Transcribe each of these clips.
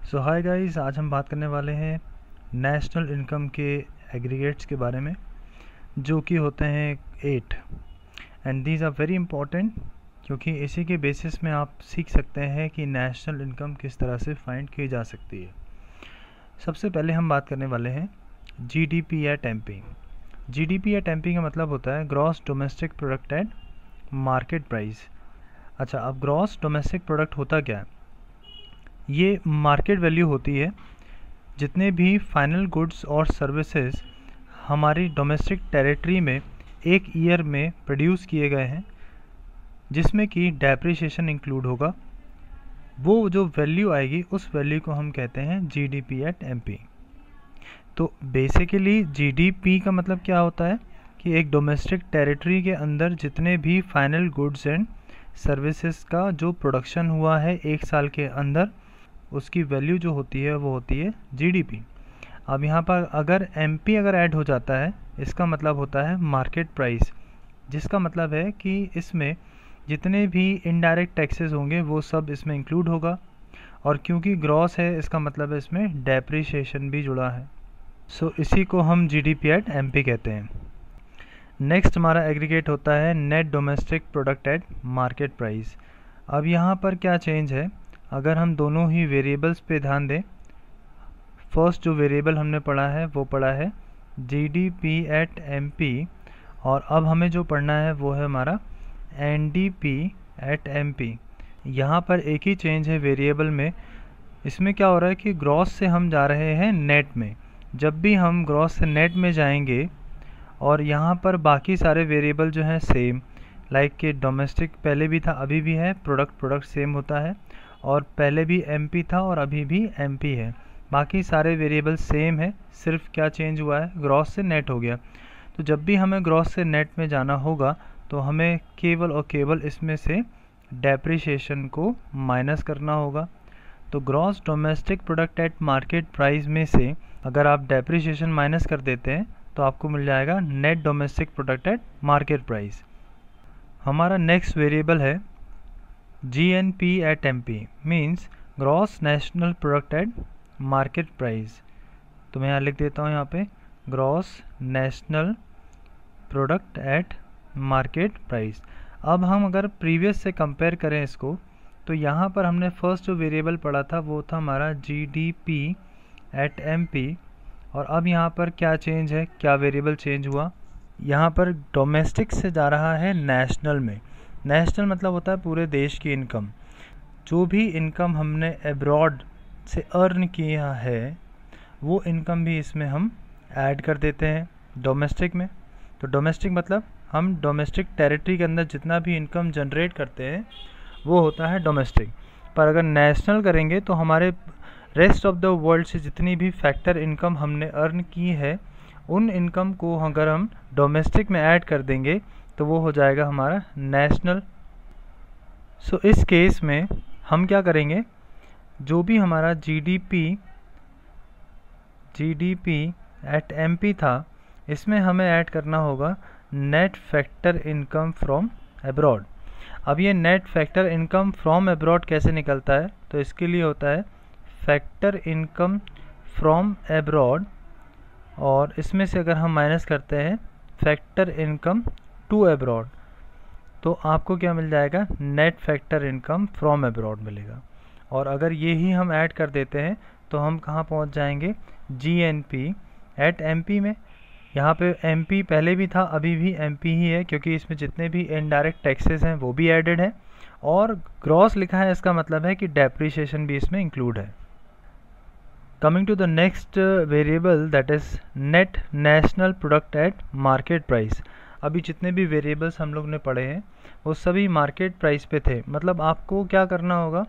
सो hi guys, आज हम बात करने वाले हैं नेशनल इनकम के एग्रीगेट्स के बारे में, जो कि होते हैं 8 and these are very important, क्योंकि इसी के बेसिस में आप सीख सकते हैं कि नेशनल इनकम किस तरह से फाइंड की जा सकती है। सबसे पहले हम बात करने वाले हैं GDP at MP. GDP at MP का मतलब होता है gross domestic product at market price. अच्छा, अब ग्रॉस डोमेस्टिक प्रोडक्ट होता क्या है? ये मार्केट वैल्यू होती है जितने भी फाइनल गुड्स और सर्विसेज हमारी डोमेस्टिक टेरिटरी में एक ईयर में प्रोड्यूस किए गए हैं, जिसमें कि डेप्रिसिएशन इंक्लूड होगा। वो जो वैल्यू आएगी उस वैल्यू को हम कहते हैं जीडीपी एट एमपी। तो बेसिकली जीडीपी का मतलब क्या होता है कि एक डोमेस्टिक टेरिटरी के अंदर जितने भी फाइनल गुड्स एंड सर्विसेज का जो प्रोडक्शन हुआ है एक साल के अंदर, उसकी वैल्यू जो होती है वो होती है जीडीपी। अब यहाँ पर अगर एमपी अगर ऐड हो जाता है, इसका मतलब होता है मार्केट प्राइस, जिसका मतलब है कि इसमें जितने भी इनडायरेक्ट टैक्सेस होंगे वो सब इसमें इंक्लूड होगा, और क्योंकि ग्रॉस है इसका मतलब है इसमें डेप्रिसिएशन भी जुड़ा है। सो इसी को हम जीडीपी एट एमपी कहते हैं। नेक्स्ट हमारा एग्रीगेट होता है net domestic product at market price. अब यहाँ पर क्या चेंज है, अगर हम दोनों ही वेरिएबल्स पे ध्यान दें, फर्स्ट जो वेरिएबल हमने पढ़ा है वो पढ़ा है जीडीपी एट एमपी, और अब हमें जो पढ़ना है वो है हमारा एनडीपी एट एमपी। यहाँ पर एक ही चेंज है वेरिएबल में। इसमें क्या हो रहा है कि ग्रॉस से हम जा रहे हैं नेट में। जब भी हम ग्रॉस से नेट में जाएंगे और यहाँ पर बाकी सारे वेरिएबल जो हैं सेम, लाइक कि डोमेस्टिक पहले भी था अभी भी है, प्रोडक्ट सेम होता है, और पहले भी एमपी था और अभी भी एमपी है, बाकी सारे वेरिएबल सेम है, सिर्फ क्या चेंज हुआ है, ग्रॉस से नेट हो गया। तो जब भी हमें ग्रॉस से नेट में जाना होगा तो हमें केवल और केवल इसमें से डेप्रिसिएशन को माइनस करना होगा। तो gross domestic product at market price में से अगर आप डेप्रिसिएशन माइनस कर देते हैं तो आपको मिल जाएगा net domestic product at market price. हमारा नेक्स्ट वेरिएबल है GNP at MP, means gross national product at market price. तो मैं यहाँ लिख देता हूँ, यहाँ पे gross national product at market price. अब हम अगर प्रीवियस से कंपेयर करें इसको, तो यहाँ पर हमने फर्स्ट जो वेरिएबल पढ़ा था वो था हमारा GDP एट MP, और अब यहाँ पर क्या चेंज है, क्या वेरिएबल चेंज हुआ, यहाँ पर डोमेस्टिक से जा रहा है नेशनल में। नेशनल मतलब होता है पूरे देश की इनकम। जो भी इनकम हमने अब्रॉड से अर्न किया है वो इनकम भी इसमें हम ऐड कर देते हैं डोमेस्टिक में। तो डोमेस्टिक मतलब हम डोमेस्टिक टेरिटरी के अंदर जितना भी इनकम जनरेट करते हैं वो होता है डोमेस्टिक। पर अगर नेशनल करेंगे तो हमारे रेस्ट ऑफ द वर्ल्ड से जितनी भी फैक्टर इनकम हमने अर्न की है उन इनकम को अगर हम डोमेस्टिक में ऐड कर देंगे तो वो हो जाएगा हमारा नेशनल। सो इस केस में हम क्या करेंगे, जो भी हमारा जीडीपी एट एमपी था इसमें हमें ऐड करना होगा net factor income from abroad. अब ये net factor income from abroad कैसे निकलता है, तो इसके लिए होता है फैक्टर इनकम फ्रॉम अब्रॉड, और इसमें से अगर हम माइनस करते हैं फैक्टर इनकम टू अब्रॉड, तो आपको क्या मिल जाएगा, net factor income from abroad मिलेगा। और अगर ये ही हम ऐड कर देते हैं तो हम कहाँ पहुँच जाएंगे, GNP एट MP में। यहाँ पे MP पहले भी था अभी भी MP ही है, क्योंकि इसमें जितने भी इनडायरेक्ट टैक्सेस हैं वो भी एडेड हैं, और ग्रॉस लिखा है, इसका मतलब है कि डेप्रिसिएशन भी इसमें इंक्लूड है। Coming to the next variable that is net national product at market price. अभी जितने भी वेरिएबल्स हम लोग ने पढ़े हैं वो सभी मार्केट प्राइस पे थे। मतलब आपको क्या करना होगा,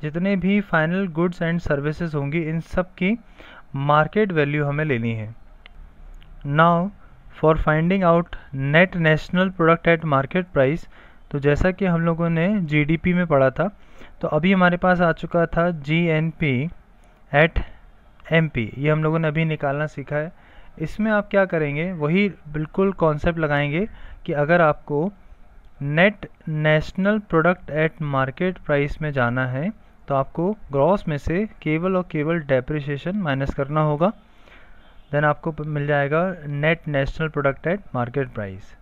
जितने भी फाइनल गुड्स एंड सर्विसेज होंगी इन सब की मार्केट वैल्यू हमें लेनी है। Now for finding out net national product at market price, तो जैसा कि हम लोगों ने जीडीपी में पढ़ा था, तो अभी हमारे पास आ चुका था GNP एट MP, ये हम लोगों ने अभी निकालना सीखा है। इसमें आप क्या करेंगे, वही बिल्कुल कॉन्सेप्ट लगाएंगे कि अगर आपको net national product at market price में जाना है तो आपको ग्रॉस में से केवल और केवल डेप्रिसिएशन माइनस करना होगा, देन आपको मिल जाएगा net national product at market price.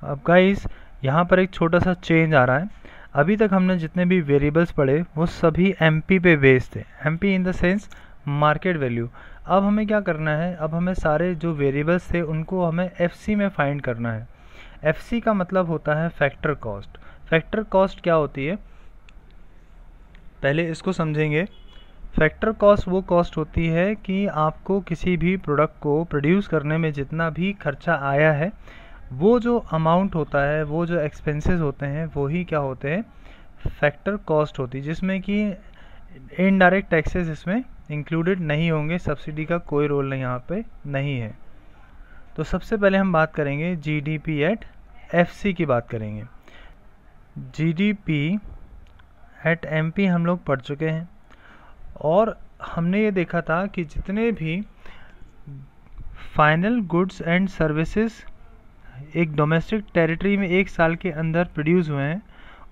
अब गाइस यहाँ पर एक छोटा सा चेंज आ रहा है। अभी तक हमने जितने भी वेरिएबल्स पढ़े वो सभी एमपी पे बेस्ड थे, MP in the sense market value. अब हमें क्या करना है, अब हमें सारे जो वेरिएबल्स थे उनको हमें एफसी में फाइंड करना है। एफसी का मतलब होता है फैक्टर कॉस्ट। फैक्टर कॉस्ट क्या होती है, पहले इसको समझेंगे। फैक्टर कॉस्ट वो कॉस्ट होती है कि आपको किसी भी प्रोडक्ट को प्रोड्यूस करने में जितना भी खर्चा आया है वो जो अमाउंट होता है, वो जो एक्सपेंसेस होते हैं, वो ही क्या होते हैं, फैक्टर कॉस्ट होती है, जिसमें कि इनडायरेक्ट टैक्सेस इसमें इंक्लूडेड नहीं होंगे। सब्सिडी का कोई रोल यहाँ पे नहीं है। तो सबसे पहले हम बात करेंगे जीडीपी एट एफसी की बात करेंगे। जीडीपी एट एमपी हम लोग पढ़ चुके हैं और हमने ये देखा था कि जितने भी फाइनल गुड्स एंड सर्विसेज एक डोमेस्टिक टेरिटरी में एक साल के अंदर प्रोड्यूस हुए हैं,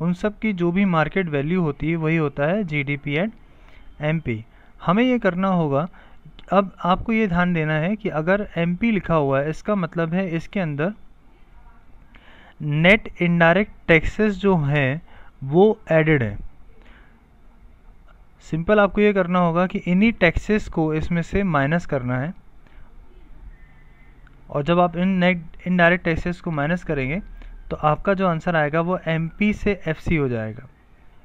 उन सब की जो भी मार्केट वैल्यू होती है वही होता है जीडीपी एट एमपी। हमें ये करना होगा, अब आपको ये ध्यान देना है कि अगर एमपी लिखा हुआ है इसका मतलब है इसके अंदर नेट इनडायरेक्ट टैक्सेस जो हैं वो एडेड है। सिंपल आपको ये करना होगा कि इन्हीं टैक्सेस को इसमें से माइनस करना है, और जब आप इन नेट इनडायरेक्ट टैक्सेस को माइनस करेंगे तो आपका जो आंसर आएगा वो एमपी से एफसी हो जाएगा।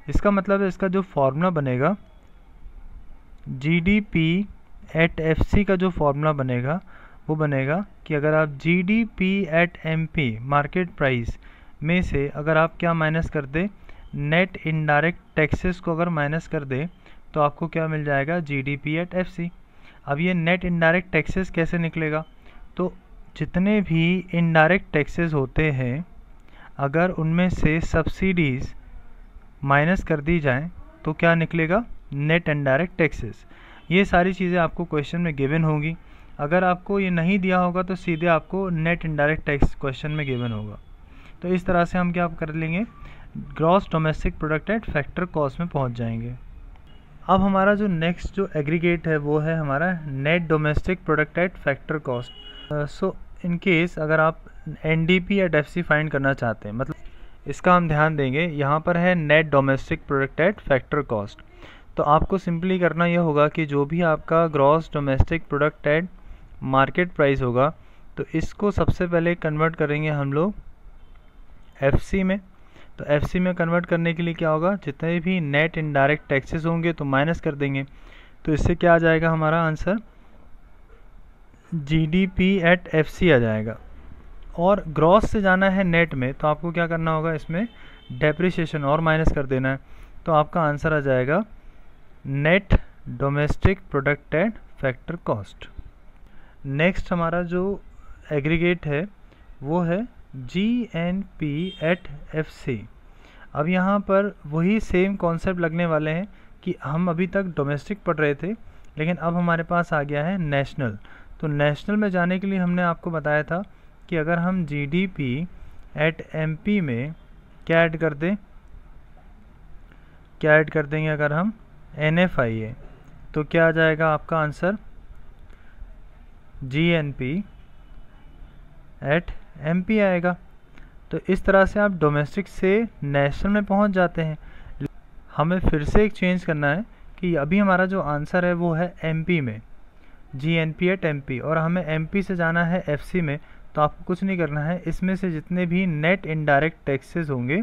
इसका मतलब है इसका जो फॉर्मूला बनेगा जीडीपी एट एफसी का जो फॉर्मूला बनेगा वो बनेगा कि अगर आप GDP at MP market price में से अगर आप क्या माइनस कर दें, नेट इनडायरेक्ट टैक्सेस को अगर माइनस कर दें तो आपको क्या मिल जाएगा, जीडीपी एट एफसी। अब ये नेट इनडायरेक्ट टैक्सेस कैसे निकलेगा, तो जितने भी इनडायरेक्ट टैक्सेस होते हैं अगर उनमें से सब्सिडीज़ माइनस कर दी जाएं तो क्या निकलेगा, नेट इनडायरेक्ट टैक्सेस। ये सारी चीज़ें आपको क्वेश्चन में गिवन होगी। अगर आपको ये नहीं दिया होगा तो सीधे आपको नेट इनडायरेक्ट टैक्स क्वेश्चन में गिवन होगा। तो इस तरह से हम क्या कर लेंगे, gross domestic product eight factor cost में पहुंच जाएंगे। अब हमारा जो नेक्स्ट जो एग्रीगेट है वो है हमारा net domestic product eight factor cost. So in case अगर आप एनडीपी एट एफसी फाइंड करना चाहते हैं, मतलब इसका हम ध्यान देंगे, यहाँ पर है net domestic product eight factor cost. तो आपको सिंपली करना यह होगा कि जो भी आपका gross domestic product at market price होगा तो इसको सबसे पहले कन्वर्ट करेंगे हम लोग एफसी में। तो एफसी में कन्वर्ट करने के लिए क्या होगा, जितने भी नेट इनडायरेक्ट टैक्सेस होंगे तो माइनस कर देंगे। तो इससे क्या आ जाएगा हमारा आंसर, जीडीपी एट एफसी आ जाएगा। और ग्रॉस से जाना है नेट में तो आपको क्या करना होगा, इसमें डेप्रिसिएशन और माइनस कर देना है। तो आपका आंसर आ जाएगा net domestic product eight factor cost. Next हमारा जो एग्रीगेट है वो है जीएनपी एट एफसी। अब यहाँ पर वही सेम कॉन्सेप्ट लगने वाले हैं कि हम अभी तक डोमेस्टिक पढ़ रहे थे लेकिन अब हमारे पास आ गया है नेशनल। तो नेशनल में जाने के लिए हमने आपको बताया था कि अगर हम जीडीपी एट एमपी में क्या ऐड कर दें, क्या ऐड कर देंगे अगर हम एनएफआईए, तो क्या आ जाएगा आपका आंसर, जीएनपी एट एमपी आएगा। तो इस तरह से आप डोमेस्टिक से नेशनल में पहुंच जाते हैं। हमें फिर से एक चेंज करना है कि अभी हमारा जो आंसर है वो है एमपी में, जीएनपी एट एमपी, और हमें एमपी से जाना है एफसी में। तो आपको कुछ नहीं करना है, इसमें से जितने भी नेट इनडायरेक्ट टैक्सेस होंगे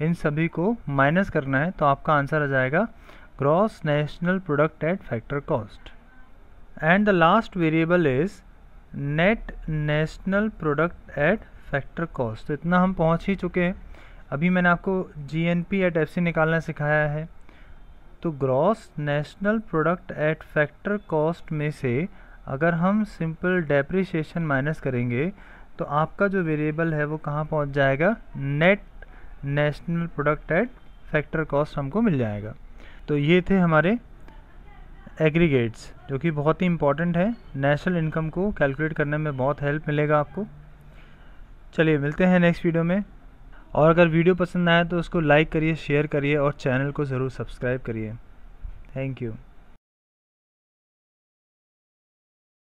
इन सभी को माइनस करना है। तो आपका आंसर आ जाएगा gross national product eight factor cost. And the last variable is net national product eight factor cost. तो इतना हम पहुंच ही चुके हैं। अभी मैंने आपको जीएनपी एट एफसी निकालना सिखाया है। तो gross national product eight factor cost में से अगर हम सिंपल डेप्रिसिएशन माइनस करेंगे तो आपका जो वेरिएबल है वो कहाँ पहुंच जाएगा, net national product eight factor cost हमको मिल जाएगा। तो ये थे हमारे एग्रीगेट्स जो कि बहुत ही इंपॉर्टेंट है, नेशनल इनकम को कैलकुलेट करने में बहुत हेल्प मिलेगा आपको। चलिए मिलते हैं नेक्स्ट वीडियो में। और अगर वीडियो पसंद आए तो उसको लाइक करिए, शेयर करिए और चैनल को ज़रूर सब्सक्राइब करिए। Thank you.